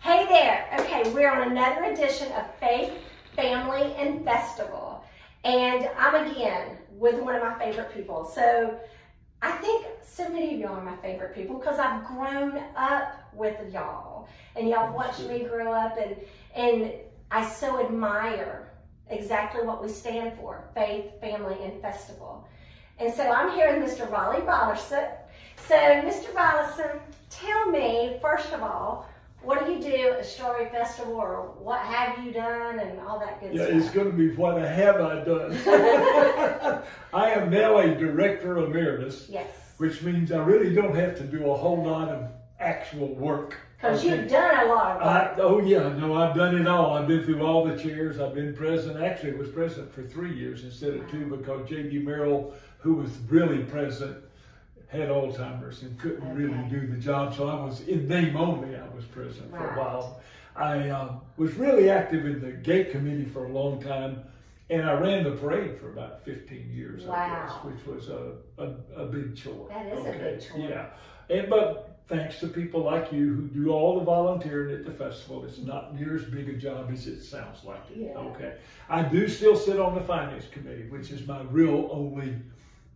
Hey there. Okay, we're on another edition of Faith, Family, and Festival. And I'm again with one of my favorite people. So I think so many of y'all are my favorite people because I've grown up with y'all. And y'all watched me grow up, and I so admire exactly what we stand for, Faith, Family, and Festival. And so I'm here with Mr. Rollyson. So Mr. Rollyson, tell me, first of all, what do you do at Strawberry Festival, or what have you done, and all that good stuff? Yeah, it's going to be what have I done. I am now a director emeritus, yes, which means I really don't have to do a whole lot of actual work. Because you've done a lot of work. Oh yeah, no, I've done it all. I've been through all the chairs. I've been president. Actually, I was president for 3 years instead of 2 because J.D. Merrill, who was really president, had Alzheimer's and couldn't really do the job. So I was, in name only, I was president for a while. I was really active in the gate committee for a long time, and I ran the parade for about 15 years, I guess, which was a big chore. That is a big chore. Yeah, but thanks to people like you who do all the volunteering at the festival, it's not near as big a job as it sounds like it. Yeah. Okay, I do still sit on the finance committee, which is my real only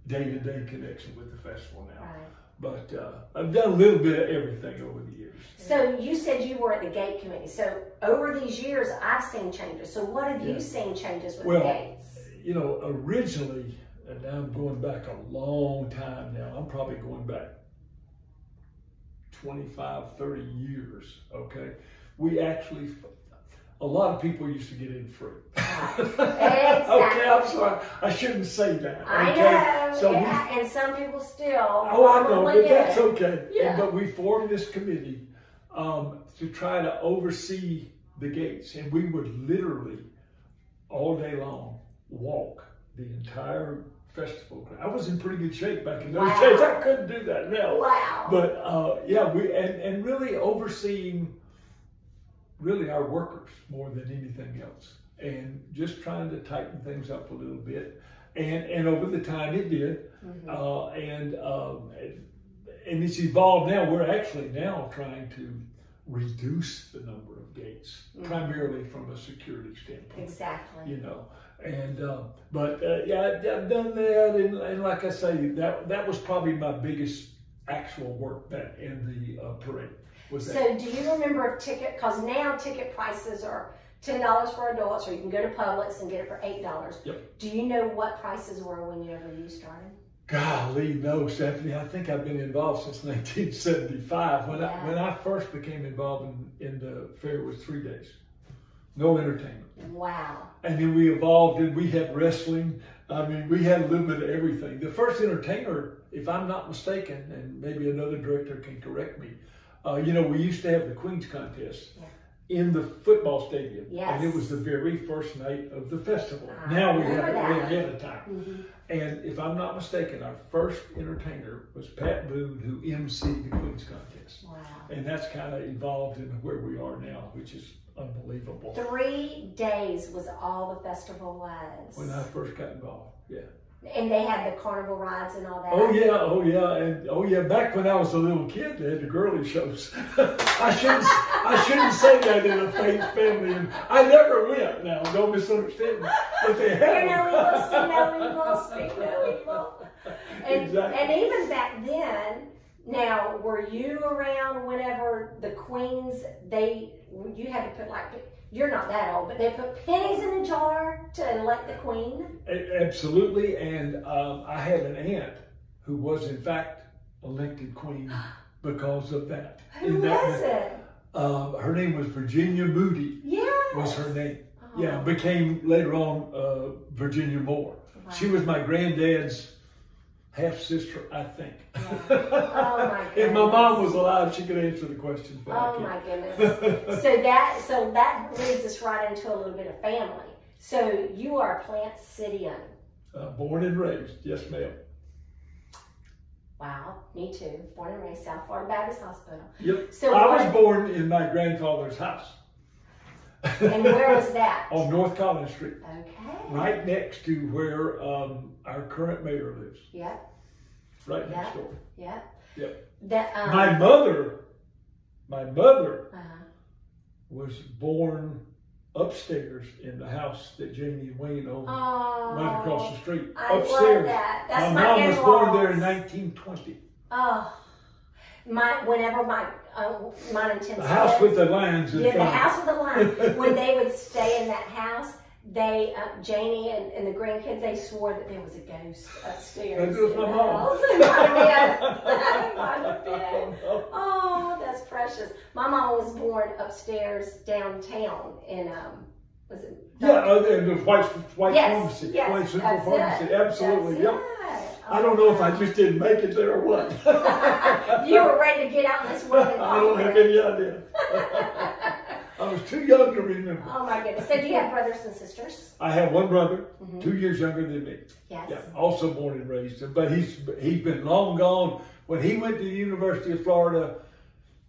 day-to-day connection with the festival now. Right. But I've done a little bit of everything over the years. So you said you were at the gate committee. So over these years, I've seen changes. So what have you seen changes with the gates? You know, originally, and now I'm going back a long time now. I'm probably going back 25, 30 years, okay? We actually, a lot of people used to get in free. Exactly. Okay, I'm sorry. I shouldn't say that. Okay? I know, so and some people still. Oh, I know, but that's it. okay. Yeah. But we formed this committee to try to oversee the gates. And we would literally, all day long, walk the entire festival. I was in pretty good shape back in those days. I couldn't do that now. Wow. But yeah, and really overseeing really our workers more than anything else, and just trying to tighten things up a little bit. And over the time it did, and it's evolved now. We're actually now trying to reduce the number of gates, primarily from a security standpoint. Exactly. You know, and yeah, I've done that, and like I say, that was probably my biggest actual work that in the parade. So do you remember ticket, because now ticket prices are $10 for adults, or you can go to Publix and get it for $8. Yep. Do you know what prices were whenever you started? Golly, no, Stephanie. I think I've been involved since 1975. When I first became involved in the fair, it was 3 days. No entertainment. Wow. And then we evolved, and we had wrestling. I mean, we had a little bit of everything. The first entertainer, if I'm not mistaken, and maybe another director can correct me, you know, we used to have the Queen's Contest in the football stadium. Yes. And it was the very first night of the festival. Now we have it way ahead of time. And if I'm not mistaken, our first entertainer was Pat Boone, who emceed the Queen's Contest. Wow. And that's kind of evolved into where we are now, which is unbelievable. 3 days was all the festival was. When I first got involved, yeah. And they had the carnival rides and all that. Oh yeah, and oh yeah. Back when I was a little kid, they had the girly shows. I shouldn't say that in a faith family. And I never went. Now, don't misunderstand me. But they had. Speak no evil. And even back then, now were you around whenever the queens you had to put you're not that old, but they put pennies in a jar to elect the queen? Absolutely, and I had an aunt who was in fact elected queen because of that. Who was it? Her name was Virginia Moody. Yes. Was her name. Oh. Yeah, became later on Virginia Moore. Wow. She was my granddad's half-sister, I think. Yeah. Oh my goodness. If my mom was alive, she could answer the question. Oh my goodness. So that leads us right into a little bit of family. So you are a Plant Cityan. Born and raised, yes ma'am. Wow, me too. Born and raised, South Florida Baptist Hospital. Yep. So I was born in my grandfather's house. And where was that? On North Collins Street. Okay. Right next to where our current mayor lives. Yep. Right next door. Yep. Yep. That my mother was born upstairs in the house that Jamie and Wayne owned, right across the street. I upstairs. love that. That's my mom was born there in 1920. Oh, whenever mine and Tim's the house with the lines. Yeah, the house with the lines. When they would stay in that house, they, Janie and the grandkids, they swore that there was a ghost upstairs. That was my mom. Oh, that's precious. My mom was born upstairs downtown in, was it? The White Pharmacy. Yes, White Central that's Pharmacy. it. Absolutely, That's yep. it. I don't know if I just didn't make it there or what. You were ready to get out in this world and I don't have any idea. I was too young to remember. Oh my goodness. So do you have brothers and sisters? I have one brother, 2 years younger than me. Yes. Yeah, also born and raised. But he's been long gone. When he went to the University of Florida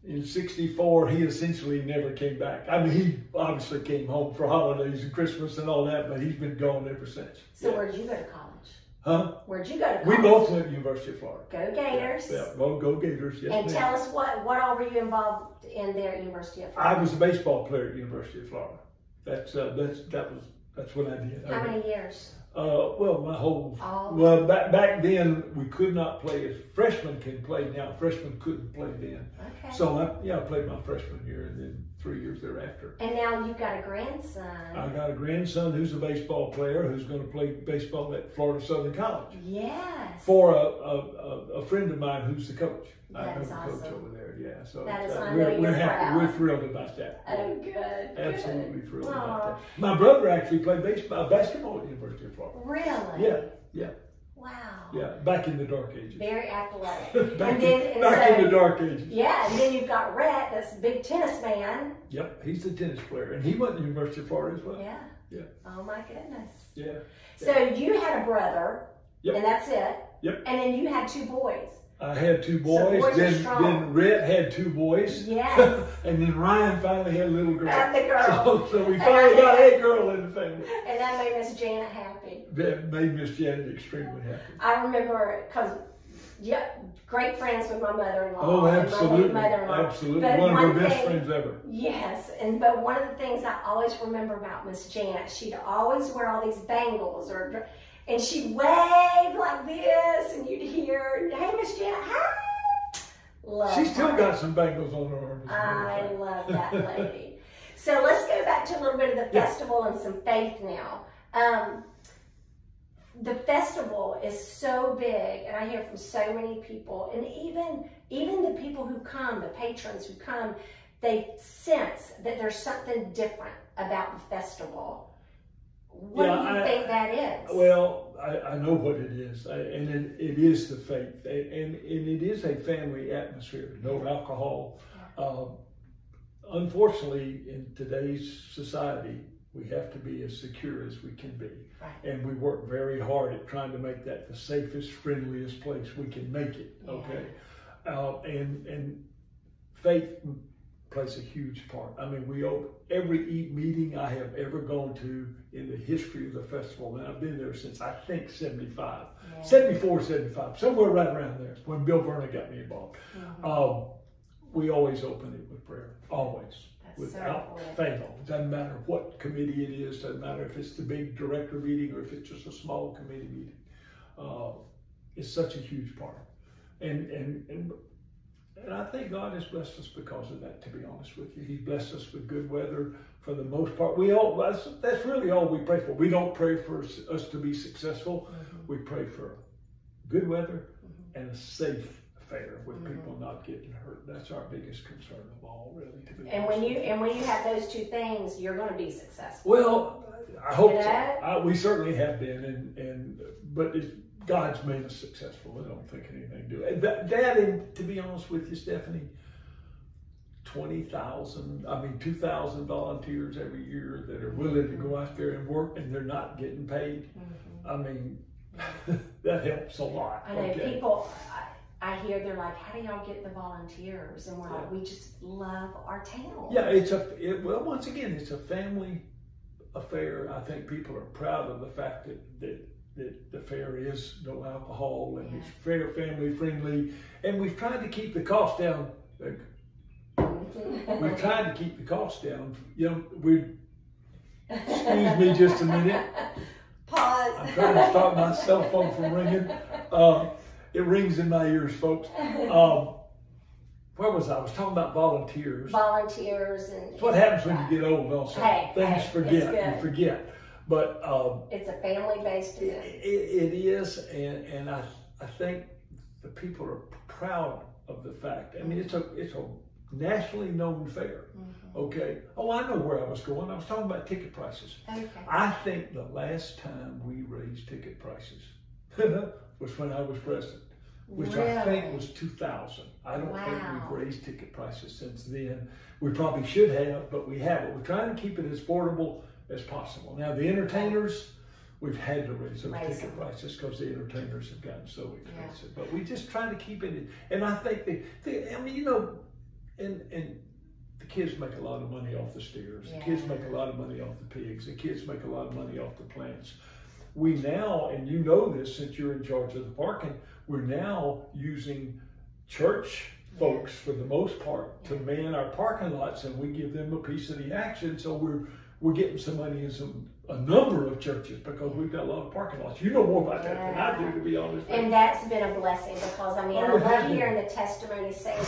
in '64, he essentially never came back. I mean, he obviously came home for holidays and Christmas and all that, but he's been gone ever since. So where'd you go to college? Huh? Where'd you go to college? We both went to the University of Florida. Go Gators. Yeah, go Gators. Yes, and tell us what all were you involved in there at University of Florida? I was a baseball player at the University of Florida. That's what I did. How many years? Well, my whole. All. Well, back then we could not play as freshmen can play now. Freshmen couldn't play then. Okay. So I played my freshman year and then 3 years thereafter. And now you've got a grandson. I got a grandson who's a baseball player who's going to play baseball at Florida Southern College. Yes. For a friend of mine who's the coach. That is I know the awesome. coach over there. Yeah. So that is, we're happy. proud. We're thrilled about that. Oh, good. Absolutely thrilled about that. Aww. My brother actually played basketball at the University of Florida. Really? Yeah. Wow. Yeah, back in the dark ages. Very athletic. back in the dark ages. Yeah, and then you've got Rhett, that's a big tennis man. Yep, he's a tennis player, and he went to the University of Florida as well. Yeah. Yeah. Oh my goodness. Yeah. So you had a brother, Yep. and that's it. Yep. And then you had 2 boys. I had 2 boys. So boys are strong. Then Rhett had 2 boys. Yes. And then Ryan finally had a little girl. And the girl. So we finally got a girl in the family. And that made Miss Janet happy. That made Miss Janet extremely happy. I remember, because great friends with my mother-in-law. Oh, absolutely. And my mother-in-law. Absolutely. But one of her best friends ever. Yes, but one of the things I always remember about Miss Janet, she'd always wear all these bangles, and she'd wave like this, and you'd hear, hey, Miss Janet, hi. Love She's still her. got some bangles on her arm. I love that lady. So let's go back to a little bit of the festival and some faith now. The festival is so big, and I hear from so many people, and even the people who come, the patrons who come, they sense that there's something different about the festival. What do you think that is? Well, I know what it is, and it is the faith, and it is a family atmosphere. No alcohol. Unfortunately, in today's society, we have to be as secure as we can be. Right. And we work very hard at trying to make that the safest, friendliest place we can make it, okay? And faith plays a huge part. I mean, every meeting I have ever gone to in the history of the festival, and I've been there since, I think, 75, 74, 75, somewhere right around there, when Bill Verna got me involved. We always open it with prayer, always. Without fail. It doesn't matter what committee it is, doesn't matter if it's the big director meeting or if it's just a small committee meeting. It's such a huge part. And I think God has blessed us because of that, to be honest with you. He's blessed us with good weather for the most part. That's really all we pray for. We don't pray for us to be successful. We pray for good weather and a safe affair with people not getting hurt. That's our biggest concern of all, really. To be and when you have those 2 things, you're going to be successful. Well, I hope so. We certainly have been, but God's made us successful. I don't think anything to do it. That, and to be honest with you, Stephanie, 2,000 volunteers every year that are willing to go out there and work, and they're not getting paid. I mean, that helps a lot. I know people. I hear they're like, how do y'all get the volunteers? And we're like, we just love our town. Yeah, well, once again, it's a family affair. I think people are proud of the fact that the fair is no alcohol and it's fair, family friendly. And we've tried to keep the cost down we've tried to keep the costs down. You know, excuse me just a minute. Pause. I'm trying to stop my cell phone from ringing. It rings in my ears, folks. Where was I? I was talking about volunteers. Volunteers and... It's what happens when you get old also. Things you forget. But it's a family-based event. It is, and I think the people are proud of the fact. I mean, it's a nationally known fair. Okay. Oh, I know where I was going. I was talking about ticket prices. Okay. I think the last time we raised ticket prices was when I was president, which I think was 2000. I don't think we've raised ticket prices since then. We probably should have, but we haven't. We're trying to keep it as affordable as possible. Now, the entertainers, we've had to raise those ticket prices because the entertainers have gotten so expensive. But we just try to keep it. And I think I mean, you know, and the kids make a lot of money off the steers. The kids make a lot of money off the pigs. The kids make a lot of money off the plants. We now, and you know this since you're in charge of the parking, we're now using church folks for the most part to man our parking lots, and we give them a piece of the action. So we're getting some money in a number of churches because we've got a lot of parking lots. You know more about that than I do, to be honest. And that's been a blessing because, I mean, I love hearing the testimonies saying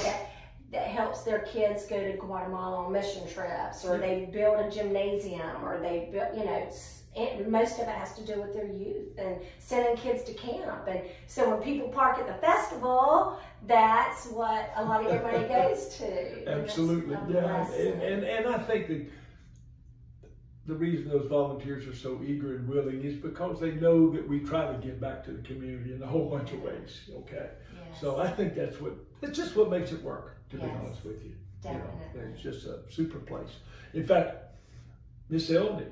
that helps their kids go to Guatemala on mission trips, or they build a gymnasium, or they build, you know, and most of it has to do with their youth and sending kids to camp. And so when people park at the festival, that's what a lot of your money goes to. Absolutely, yeah. And I think the reason those volunteers are so eager and willing is because they know that we try to give back to the community in a whole bunch of ways, okay? Yes. So I think it's just what makes it work, to be honest with you. Definitely. You know, it's just a super place. In fact, Miss Elney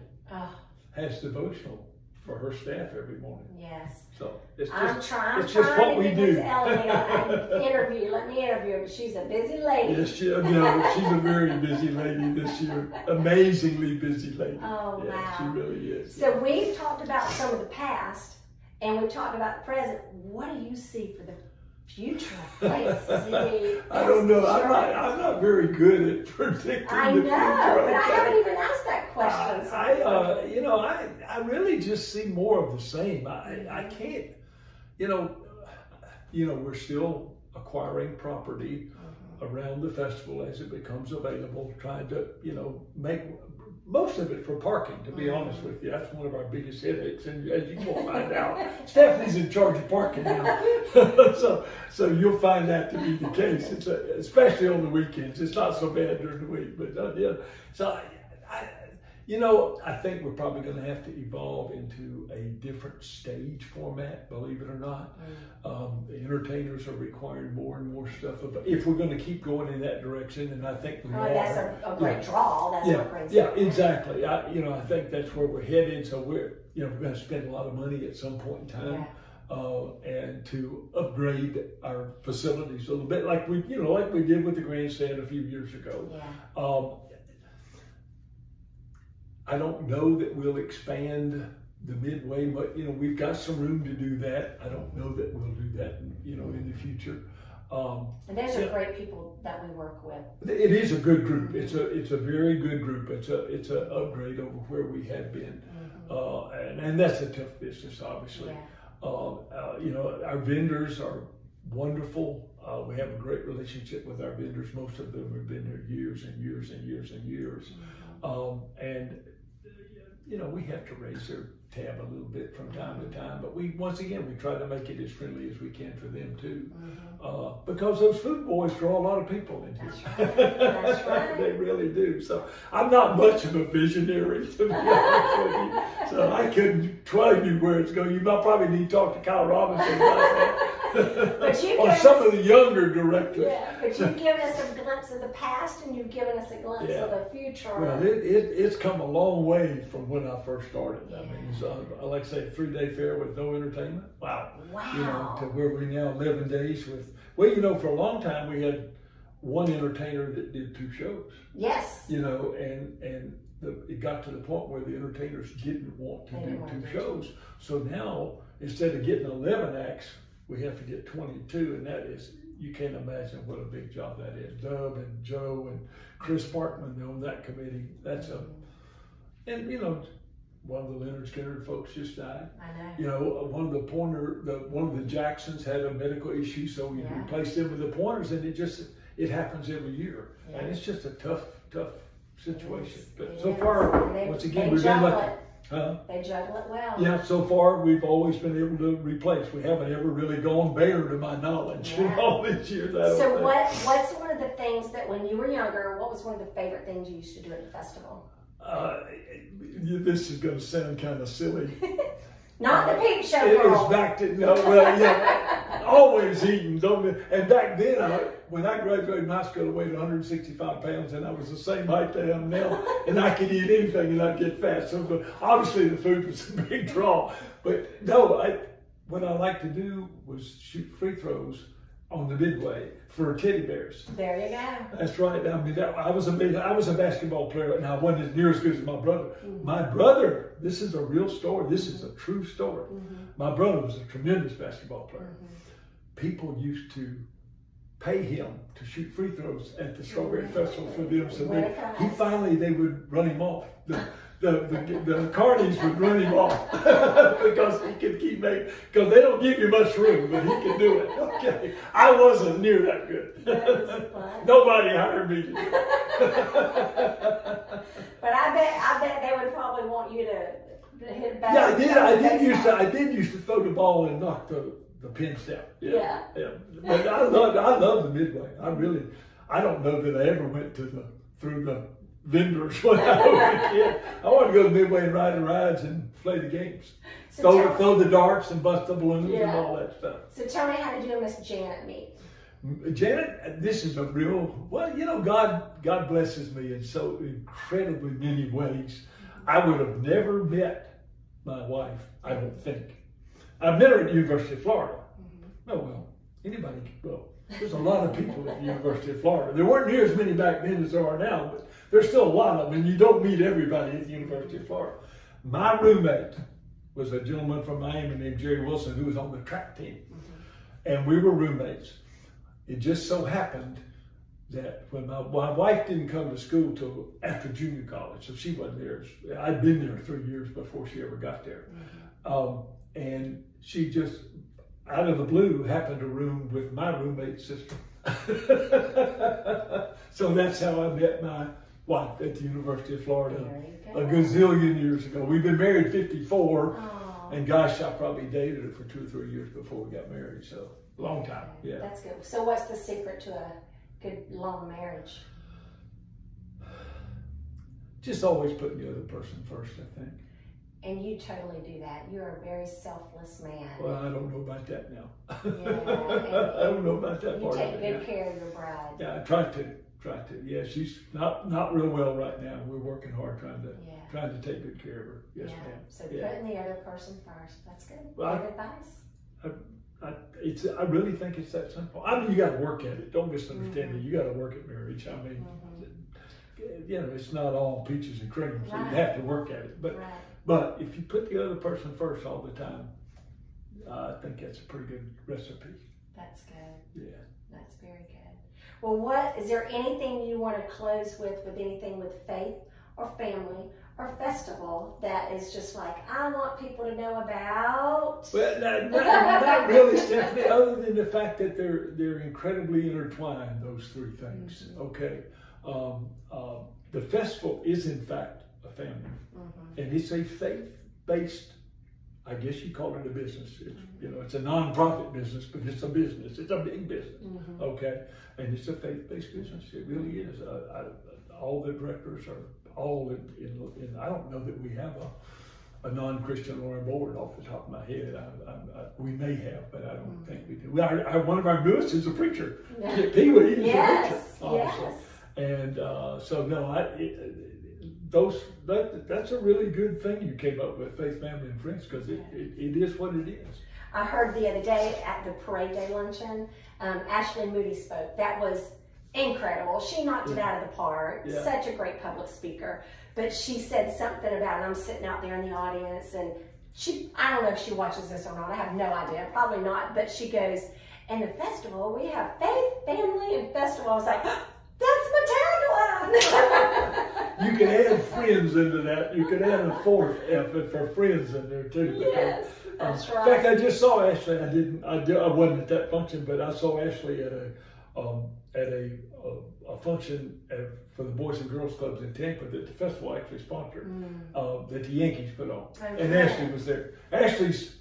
has devotional for her staff every morning. Yes. So it's just what we do. Let me interview her, but she's a busy lady. Yes, she's a very busy lady this year. Amazingly busy lady. Oh, wow. She really is. So we've talked about some of the past, and we've talked about the present. What do you see for the future? I don't know. I'm not very good at predicting the future. But I haven't even asked that question. I really just see more of the same. I can't, we're still acquiring property around the festival as it becomes available, trying to, make most of it for parking, to be honest with you. That's one of our biggest headaches, and as you will find out, Stephanie's in charge of parking now. so you'll find that to be the case. It's especially on the weekends. It's not so bad during the week, but So I think we're probably going to have to evolve into a different stage format, believe it or not. The entertainers are requiring more and more stuff. If we're going to keep going in that direction, and I think we are. That's a great draw. That's what brings it. Yeah, exactly. I think that's where we're headed. So we're going to spend a lot of money at some point in time. And to upgrade our facilities a little bit, like we did with the grandstand a few years ago. I don't know that we'll expand the midway, but we've got some room to do that. I don't know that we'll do that, in the future. And there's some great people that we work with. It is a good group. It's a very good group. It's an upgrade over where we have been, and that's a tough business, obviously. Our vendors are wonderful. We have a great relationship with our vendors. Most of them have been there years and years and years and years. We have to raise their tab a little bit from time to time, but we try to make it as friendly as we can for them too, because those food boys draw a lot of people in here. That's right. They really do. So I'm not much of a visionary, to be honest with you. So I couldn't tell you where it's going. You might probably need to talk to Kyle Robinson about that. Or some of the younger directors. Yeah, but you've given us a glimpse of the past, and you've given us a glimpse of the future. Well, it's come a long way from when I first started. I mean, like I say, a 3-day fair with no entertainment. Wow. To where we now 11 days with. Well, for a long time we had one entertainer that did 2 shows. Yes. And it got to the point where the entertainers didn't want to do 2 shows. So now, instead of getting 11 acts, we have to get 22, and that is you can't imagine what a big job that is. Dub and Joe and Chris Parkman on that committee. That's and you know, one of the Leonard Skinner folks just died. I know. You know, one of the Jacksons had a medical issue, so we replaced them with the Pointers, and it happens every year, and it's just a tough situation. But so far, once again, we've been lucky. They juggle it well. Yeah, so far we've always been able to replace. We haven't ever really gone bare, to my knowledge, in all these years. So what's one of the things that when you were younger, what was one of the favorite things you used to do at the festival? This is going to sound kind of silly. Not the peep show girl. It's back to, no, well, yeah, always eating, don't it? And back then, when I graduated from high school, I weighed 165 pounds, and I was the same height that I am now, and I could eat anything and I'd get fat. So obviously the food was a big draw. But no, what I liked to do was shoot free throws on the midway for teddy bears. There you go. That's right. I mean, I was a basketball player. Now I wasn't as near as good as my brother. My brother, this is a real story. This is a true story. My brother was a tremendous basketball player. People used to pay him to shoot free throws at the Strawberry Festival for them. So they would run him off. The carnies would run him off because he could keep making, because they don't give you much room, but he could do it. Okay. I wasn't near that good. Nobody hired me to do it. But I bet they would probably want you to hit back. Yeah, I did used to throw the ball and knock the pins down. Yeah. But I love the midway. I don't know that I ever went through the vendors when I was a kid. I wanted to go to Midway and ride the rides and play the games. So throw the darts and bust the balloons and all that stuff. So tell me, how did you and Miss Janet meet? Janet, this is a real, well, you know, God blesses me in so incredibly many ways. I would have never met my wife, I don't think. I met her at the University of Florida. Oh, well, there's a lot of people at the University of Florida. There weren't near as many back then as there are now, but there's still a lot of them, and you don't meet everybody at the University of Florida. My roommate was a gentleman from Miami named Jerry Wilson, who was on the track team. And we were roommates. It just so happened that when my wife didn't come to school till after junior college, so she wasn't there. I'd been there 3 years before she ever got there. And she just, out of the blue, happened to room with my roommate's sister. So that's how I met my wife at the University of Florida a gazillion years ago. We've been married 54, and gosh, I probably dated her for 2 or 3 years before we got married, so a long time, yeah. That's good. So what's the secret to a good, long marriage? Just always putting the other person first, I think. And you totally do that. You're a very selfless man. Well, I don't know about that now. Yeah, I don't know about that part. You take good care of your bride. Yeah, I try to. Yeah, she's not real well right now. We're working hard trying to take good care of her. Yes, ma'am. So putting the other person first. That's good. Good advice. I really think it's that simple. I mean, you got to work at it. Don't misunderstand me. You got to work at marriage. I mean, you know, it's not all peaches and cream. So you have to work at it. But if you put the other person first all the time, I think that's a pretty good recipe. That's good. Yeah. That's very good. Well, is there anything you want to close with anything with faith or family or festival that is just like, I want people to know about? Well, not really, Stephanie, other than the fact that they're incredibly intertwined, those three things, okay? The festival is, in fact, a family. And it's a faith-based, I guess you call it a business. It's, you know, it's a non-profit business, but it's a business. It's a big business, okay? And it's a faith-based business. It really is. All the directors are all in I don't know that we have a non-Christian on our board off the top of my head. We may have, but I don't think we do. One of our newest is a preacher. Pee Wee is a preacher, obviously. And so, no, that's a really good thing you came up with, faith, family, and friends, because it is what it is. I heard the other day at the Parade Day Luncheon, Ashley Moody spoke. That was incredible. She knocked it out of the park. Such a great public speaker. But she said something about, and I'm sitting out there in the audience, and I don't know if she watches this or not. I have no idea. Probably not. But she goes, And the festival, we have faith, family, and festival. I was like, that's my tagline. You can add friends into that. You can add a fourth F for friends in there too. Yes, that's right. In fact, I just saw Ashley. I wasn't at that function, but I saw Ashley at a function for the Boys and Girls Clubs in Tampa that the festival actually sponsored, that the Yankees put on. Okay. And Ashley was there. Ashley's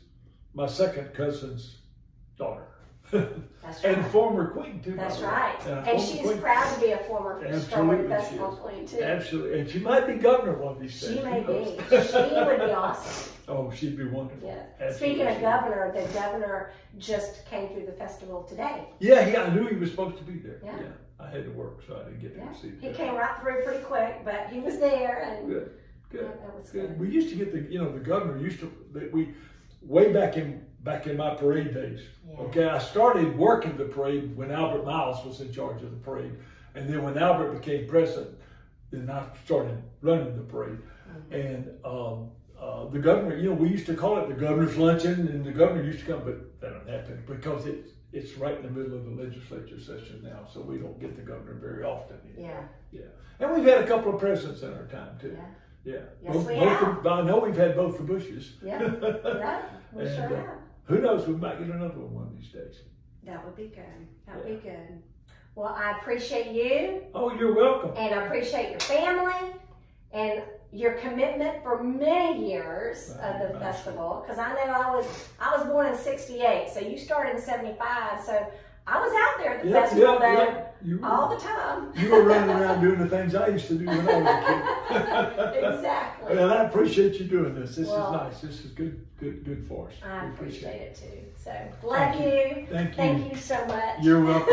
my second cousin's daughter. That's right. And former queen too. That's right. And And she's proud to be a former Strawberry Festival queen too. Absolutely. And she might be governor one of these days. She may be. She would be awesome. Oh, she'd be wonderful. Yeah. Absolutely. Speaking of governor, the governor just came through the festival today. Yeah, I knew he was supposed to be there. Yeah. I had to work, so I didn't get to see him. He came right through pretty quick, but he was there. And Good. that was good. We used to get the governor used to, way back in my parade days. Yeah. Okay, I started working the parade when Albert Miles was in charge of the parade. And then when Albert became president, then I started running the parade. And the governor, we used to call it the governor's luncheon, and the governor used to come, but that don't happen because it's right in the middle of the legislature session now, so we don't get the governor very often. Yeah. And we've had a couple of presidents in our time too. Yeah. Yeah. Yes, we have. I know we've had both the Bushes. Yeah. We sure have. Who knows, we might get another one of these days. That would be good. That would be good. Well, I appreciate you. Oh, you're welcome. And I appreciate your family and your commitment for many years of the festival. Because I know I was born in '68, so you started in '75. So I was out there at the festival all the time. You were running around doing the things I used to do when I was a kid. Exactly. And I appreciate you doing this. This is nice. This is good for us. I appreciate it too. So love you. Thank you. Thank you so much. You're welcome.